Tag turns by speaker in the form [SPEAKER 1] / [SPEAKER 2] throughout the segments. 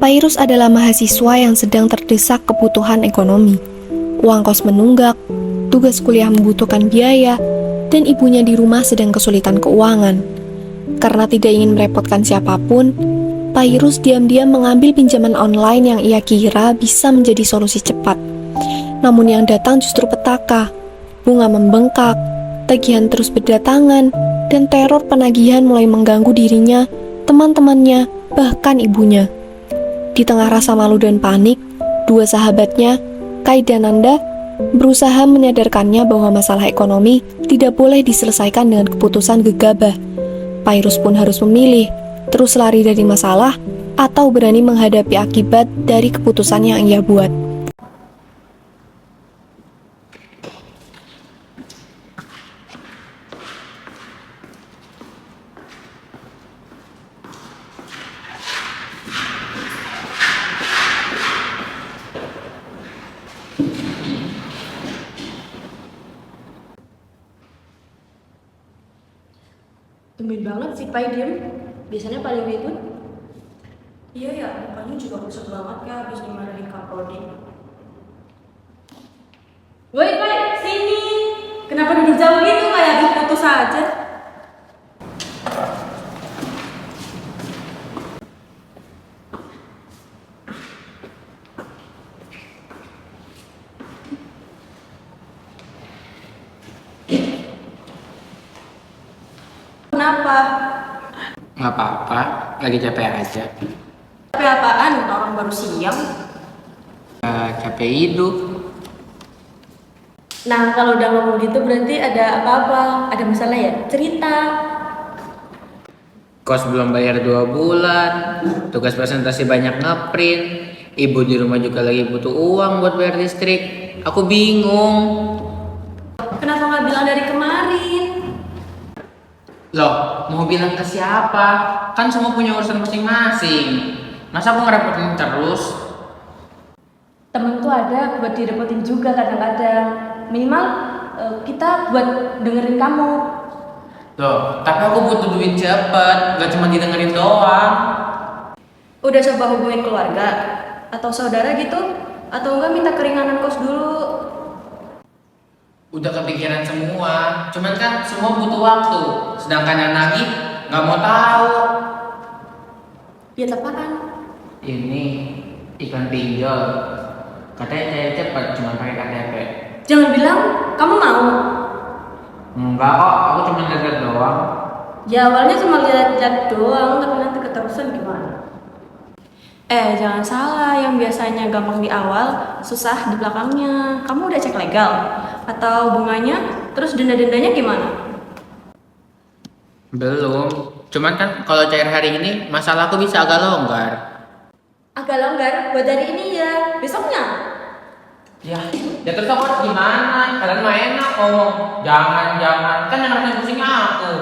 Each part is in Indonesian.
[SPEAKER 1] Pairus adalah mahasiswa yang sedang terdesak kebutuhan ekonomi. Uang kos menunggak, tugas kuliah membutuhkan biaya, dan ibunya di rumah sedang kesulitan keuangan. Karena tidak ingin merepotkan siapapun, Pairus diam-diam mengambil pinjaman online yang ia kira bisa menjadi solusi cepat. Namun yang datang justru petaka, bunga membengkak, tagihan terus berdatangan, dan teror penagihan mulai mengganggu dirinya, teman-temannya, bahkan ibunya. Di tengah rasa malu dan panik, dua sahabatnya, Kai dan Nanda, berusaha menyadarkannya bahwa masalah ekonomi tidak boleh diselesaikan dengan keputusan gegabah. Pairus pun harus memilih, terus lari dari masalah atau berani menghadapi akibat dari keputusan yang ia buat.
[SPEAKER 2] Tumben banget sih Pai diem. Biasanya paling ribut.
[SPEAKER 3] Iya ya, mukanya juga kusut banget ya habis dimarahin Kak Prodi.
[SPEAKER 2] Woi Pai, sini. Kenapa duduk jauh gitu kayak habis putus aja? Kenapa?
[SPEAKER 4] Nggak apa-apa, lagi capek aja.
[SPEAKER 3] Tapi apaan? Orang baru siang.
[SPEAKER 4] Capek hidup.
[SPEAKER 2] Nah, kalau udah ngomong gitu berarti ada apa-apa, ada masalah ya? Cerita.
[SPEAKER 4] Kos belum bayar 2 bulan, tugas presentasi banyak ngeprint, ibu di rumah juga lagi butuh uang buat bayar listrik. Aku bingung.
[SPEAKER 2] Kenapa nggak bilang dari kemarin?
[SPEAKER 4] Loh, mau bilang ke siapa? Kan semua punya urusan masing-masing. Masa aku ngerepotin terus?
[SPEAKER 2] Temen tuh ada buat direpotin juga kadang-kadang. Minimal kita buat dengerin kamu.
[SPEAKER 4] Loh, tapi aku butuh duit cepet, gak cuma didengerin doang.
[SPEAKER 3] Udah coba hubungin keluarga atau saudara gitu? Atau enggak minta keringanan kos dulu?
[SPEAKER 4] Udah kepikiran semua, cuman kan semua butuh waktu. Sedangkan yang nagih nggak mau tahu.
[SPEAKER 2] Ya apaan?
[SPEAKER 4] Ini iklan pinjol. Katanya saya cepat cuma pakai KTP.
[SPEAKER 2] Jangan bilang kamu mau.
[SPEAKER 4] Enggak kok, aku cuma lihat doang.
[SPEAKER 2] Ya awalnya cuma lihat-lihat doang, tapi nanti keterusan gimana?
[SPEAKER 3] Jangan salah, yang biasanya gampang di awal, susah di belakangnya. Kamu udah cek legal? Atau bunganya? Terus denda-dendanya gimana?
[SPEAKER 4] Belum. Cuman kan kalau cair hari ini, masalahku bisa agak longgar.
[SPEAKER 2] Agak longgar buat hari ini ya, besoknya.
[SPEAKER 4] Ya terus aku harus gimana? Kalian mah enak ngomong. Jangan, kan yang harusnya pusing aku.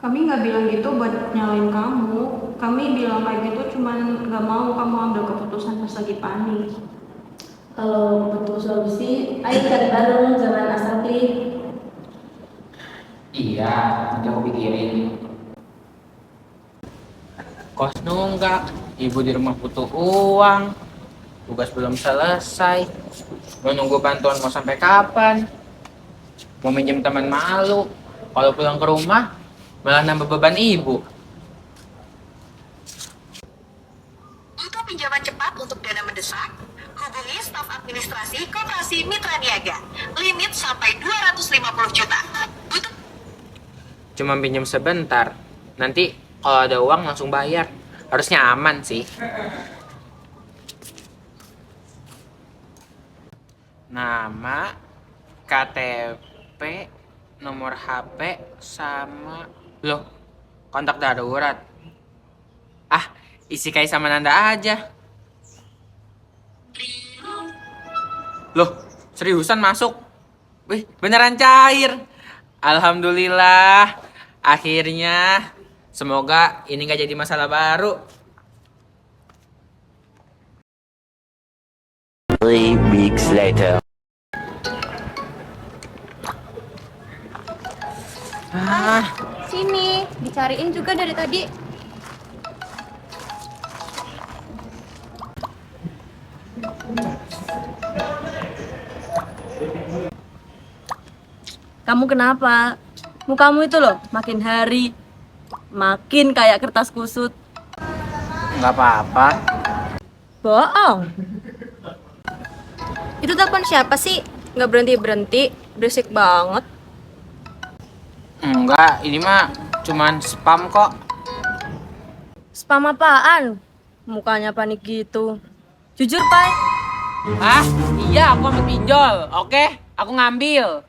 [SPEAKER 3] Kami nggak bilang gitu buat nyalain kamu. Kami bilang kayak gitu cuman nggak mau kamu ambil keputusan pas lagi panik.
[SPEAKER 2] Kalau butuh solusi, ayo cari bareng, jangan asal klik.
[SPEAKER 4] Iya, nanti aku pikirin. Kos nunggak, ibu di rumah butuh uang, tugas belum selesai, mau nunggu bantuan mau sampai kapan, mau minjem teman malu, kalau pulang ke rumah malah nambah beban ibu.
[SPEAKER 5] Untuk pinjaman cepat untuk dana mendesak, hubungi staf administrasi Koperasi Mitra Niaga. Limit sampai 250 juta.
[SPEAKER 4] Cuma pinjam sebentar, nanti kalau ada uang langsung bayar. Harusnya aman sih. Nama, KTP, nomor HP, sama... Loh, kontak darurat. Ah, isi Kai sama Nanda aja. Loh, seriusan masuk? Wih, beneran cair. Alhamdulillah. Akhirnya, semoga ini gak jadi masalah baru.
[SPEAKER 6] 3 weeks later.
[SPEAKER 4] Ah,
[SPEAKER 7] Sini, dicariin juga dari tadi.
[SPEAKER 3] Kamu kenapa? Mukamu itu loh makin hari makin kayak kertas kusut.
[SPEAKER 4] Nggak apa-apa.
[SPEAKER 3] Bohong. Itu telepon siapa sih? Nggak berhenti-berhenti, berisik banget.
[SPEAKER 4] Enggak, ini mah cuman spam kok.
[SPEAKER 3] Spam apaan? Mukanya panik gitu. Jujur, Pai.
[SPEAKER 4] Ah, iya aku ambil pinjol. Oke, aku ngambil.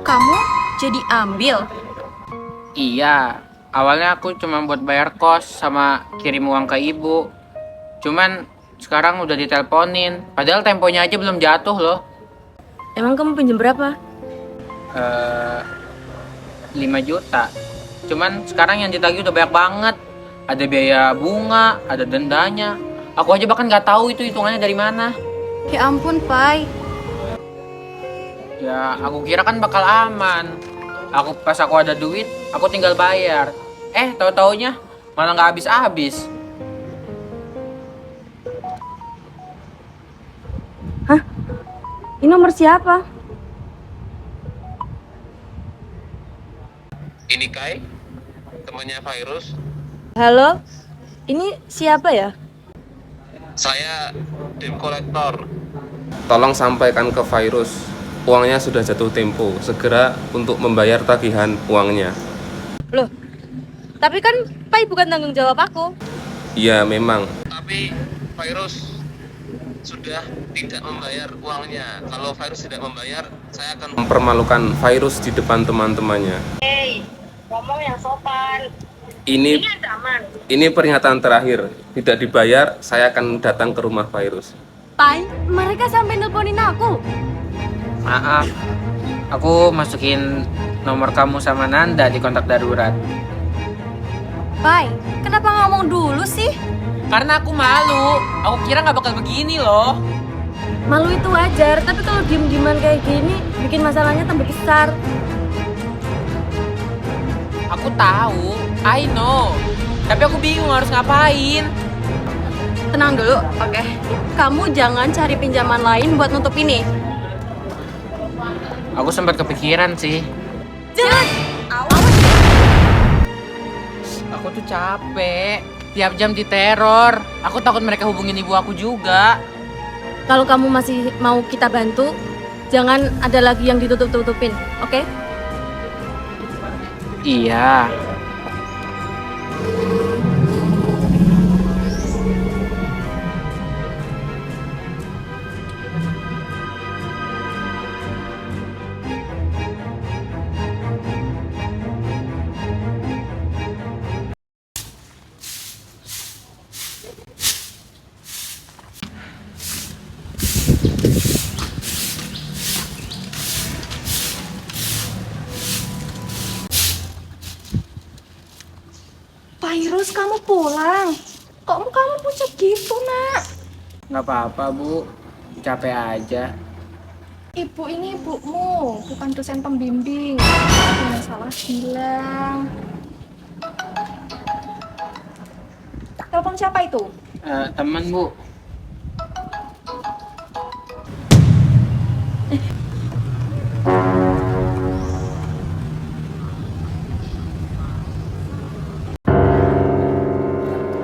[SPEAKER 3] Kamu jadi ambil?
[SPEAKER 4] Iya, awalnya aku cuma buat bayar kos sama kirim uang ke ibu. Cuman sekarang udah diteleponin. Padahal temponya aja belum jatuh loh.
[SPEAKER 3] Emang kamu pinjam berapa?
[SPEAKER 4] 5 juta. Cuman sekarang yang ditagih udah banyak banget. Ada biaya bunga, ada dendanya. Aku aja bahkan nggak tahu itu hitungannya dari mana.
[SPEAKER 3] Ya ampun, Pai.
[SPEAKER 4] Ya, aku kira kan bakal aman. Pas aku ada duit, aku tinggal bayar. Tahu-taunya malah nggak habis-habis.
[SPEAKER 3] Ini nomor siapa?
[SPEAKER 7] Ini Kai, temannya Virus.
[SPEAKER 3] Halo? Ini siapa ya?
[SPEAKER 7] Saya Dim Kolektor.
[SPEAKER 8] Tolong sampaikan ke Virus, uangnya sudah jatuh tempo. Segera untuk membayar tagihan uangnya.
[SPEAKER 3] Loh, tapi kan Pai bukan tanggung jawab aku.
[SPEAKER 8] Iya, memang.
[SPEAKER 7] Tapi Virus sudah tidak membayar uangnya. Kalau Virus tidak membayar, saya akan
[SPEAKER 8] Mempermalukan Virus di depan teman-temannya.
[SPEAKER 5] Ngomong yang sopan.
[SPEAKER 8] Ini peringatan terakhir. Tidak dibayar, saya akan datang ke rumah Virus.
[SPEAKER 3] Pai, mereka sampai nelponin aku.
[SPEAKER 4] Maaf, aku masukin nomor kamu sama Nanda di kontak darurat.
[SPEAKER 3] Pai, kenapa ngomong dulu sih?
[SPEAKER 4] Karena aku malu. Aku kira nggak bakal begini loh.
[SPEAKER 3] Malu itu wajar, tapi kalau diem-dieman kayak gini, bikin masalahnya tambah besar.
[SPEAKER 4] Aku tahu, I know. Tapi aku bingung harus ngapain.
[SPEAKER 3] Tenang dulu, oke? Kamu jangan cari pinjaman lain buat nutup ini.
[SPEAKER 4] Aku sempat kepikiran sih.
[SPEAKER 3] Jangan!
[SPEAKER 4] Aku tuh capek. Tiap jam diteror. Aku takut mereka hubungin ibu aku juga.
[SPEAKER 3] Kalau kamu masih mau kita bantu, jangan ada lagi yang ditutup-tutupin, oke?
[SPEAKER 4] Iya.
[SPEAKER 1] Virus, kamu pulang. Kok kamu pucat gitu, Nak?
[SPEAKER 4] Nggak apa-apa, Bu. Capek aja.
[SPEAKER 1] Ibu ini ibumu, bukan dosen pembimbing. Yang salah bilang. Telepon siapa itu?
[SPEAKER 4] Temen, Bu.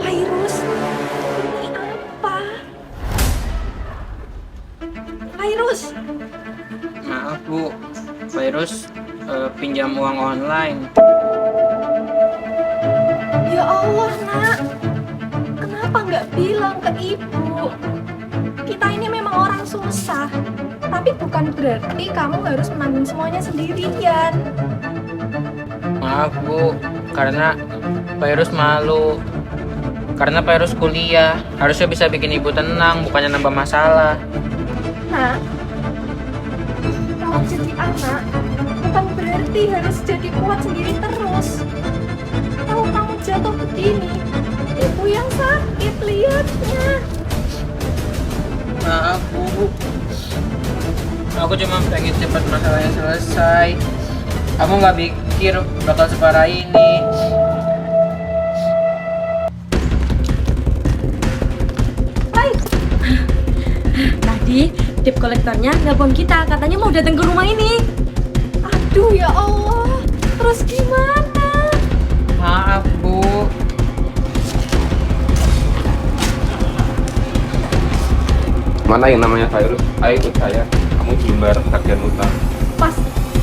[SPEAKER 1] Virus, ini apa? Virus,
[SPEAKER 4] Maaf, Bu. Virus pinjam uang online.
[SPEAKER 1] ya Allah, Nak. Kenapa nggak bilang ke ibu? Kita ini memang orang susah. Tapi bukan berarti kamu harus menanggung semuanya sendirian.
[SPEAKER 4] Maaf, Bu. Karena Virus malu. Karena Virus kuliah. Harusnya bisa bikin ibu tenang, bukannya nambah masalah.
[SPEAKER 1] Nak, kamu jadi anak bukan berarti harus jadi kuat sendiri terus. Kalau kamu jatuh begini, ibu yang sakit lihatnya.
[SPEAKER 4] Maaf, Bu. Aku cuma pengen cepat masalahnya selesai. Aku nggak pikir bakal separah ini.
[SPEAKER 3] Tadi debt kolektornya nelpon kita, katanya mau datang ke rumah ini.
[SPEAKER 1] Aduh ya Allah, terus gimana?
[SPEAKER 4] Maaf, Bu.
[SPEAKER 8] Mana yang namanya virus? Ayo ikut saya. Kamu belum bayar tagihan utang.
[SPEAKER 1] Mas,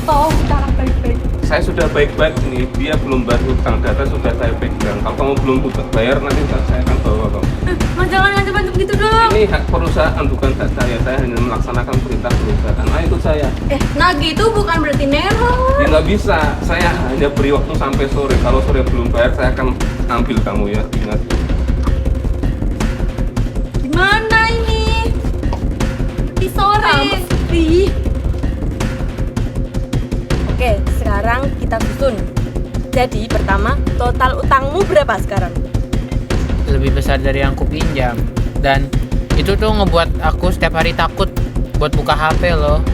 [SPEAKER 1] tolong bicara baik-baik.
[SPEAKER 8] Saya sudah baik-baik ini. Dia belum bayar utang. Data sudah saya pegang. Kalau kamu belum bayar, nanti saya akan bawa kamu.
[SPEAKER 3] Mas jangan ngancam-ngancam gitu dong.
[SPEAKER 8] Ini hak perusahaan, bukan hak saya. Saya hanya melaksanakan perintah perusahaan. Ayo ikut saya.
[SPEAKER 3] Nagih itu bukan berarti neror.
[SPEAKER 8] Ya nggak bisa. Saya hanya beri waktu sampai sore. Kalau sore belum bayar, saya akan ambil kamu ya. Ingat.
[SPEAKER 3] Gimana ini? Di sore. Oke, sekarang kita susun. Jadi pertama, total utangmu berapa sekarang?
[SPEAKER 4] Lebih besar dari yang aku pinjam. Dan itu tuh ngebuat aku setiap hari takut buat buka HP loh.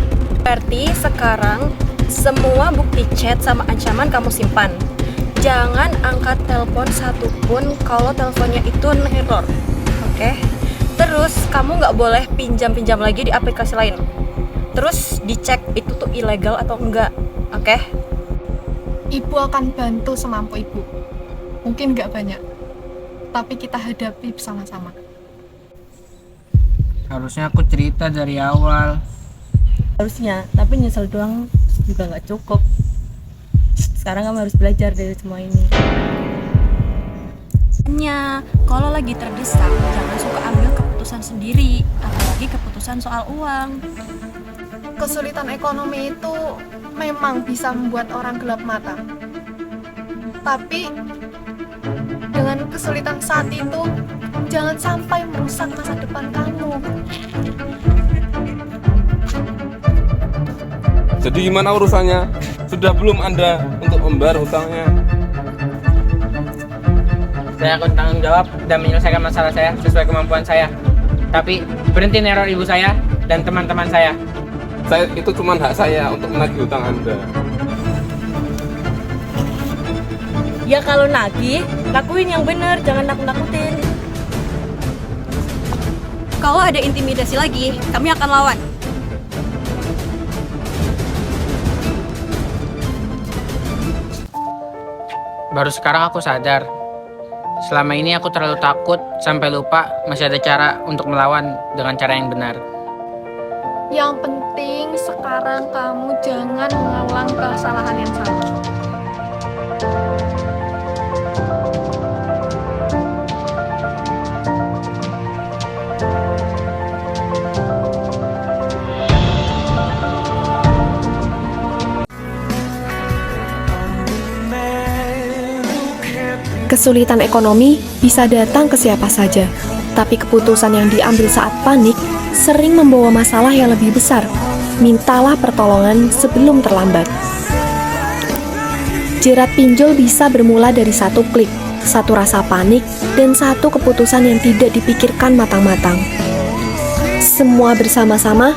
[SPEAKER 3] Berarti sekarang semua bukti chat sama ancaman kamu simpan. Jangan angkat telepon satupun kalau teleponnya itu neror. Oke? Terus kamu nggak boleh pinjam-pinjam lagi di aplikasi lain. Terus dicek itu tuh ilegal atau enggak. Oke?
[SPEAKER 1] Ibu akan bantu semampu ibu. Mungkin nggak banyak, tapi kita hadapi bersama-sama.
[SPEAKER 4] Harusnya aku cerita dari awal.
[SPEAKER 2] Harusnya, tapi nyesel doang juga nggak cukup. Sekarang kamu harus belajar dari semua ini.
[SPEAKER 3] Kalau lagi terdesak, jangan suka ambil keputusan sendiri, apalagi keputusan soal uang.
[SPEAKER 1] Kesulitan ekonomi itu memang bisa membuat orang gelap mata. Tapi dengan kesulitan saat itu, jangan sampai merusak masa depan kamu.
[SPEAKER 8] Jadi gimana urusannya? Sudah belum Anda untuk membayar hutangnya?
[SPEAKER 4] Saya akan tanggung jawab dan menyelesaikan masalah saya sesuai kemampuan saya. Tapi berhenti neror ibu saya dan teman-teman saya.
[SPEAKER 8] Itu cuma hak saya untuk menagih hutang Anda.
[SPEAKER 2] Ya kalau nagih, lakuin yang bener, jangan nakut-nakutin.
[SPEAKER 3] Kalau ada intimidasi lagi, kami akan lawan.
[SPEAKER 4] Baru sekarang aku sadar. Selama ini aku terlalu takut sampai lupa masih ada cara untuk melawan dengan cara yang benar.
[SPEAKER 1] Yang penting sekarang kamu jangan mengulang kesalahan yang sama. Kesulitan ekonomi bisa datang ke siapa saja, tapi keputusan yang diambil saat panik sering membawa masalah yang lebih besar. Mintalah pertolongan sebelum terlambat. Jerat pinjol bisa bermula dari satu klik, satu rasa panik, dan satu keputusan yang tidak dipikirkan matang-matang. Semua bersama-sama,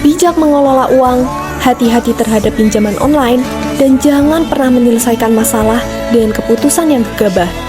[SPEAKER 1] bijak mengelola uang, hati-hati terhadap pinjaman online, dan jangan pernah menyelesaikan masalah dengan keputusan yang gegabah.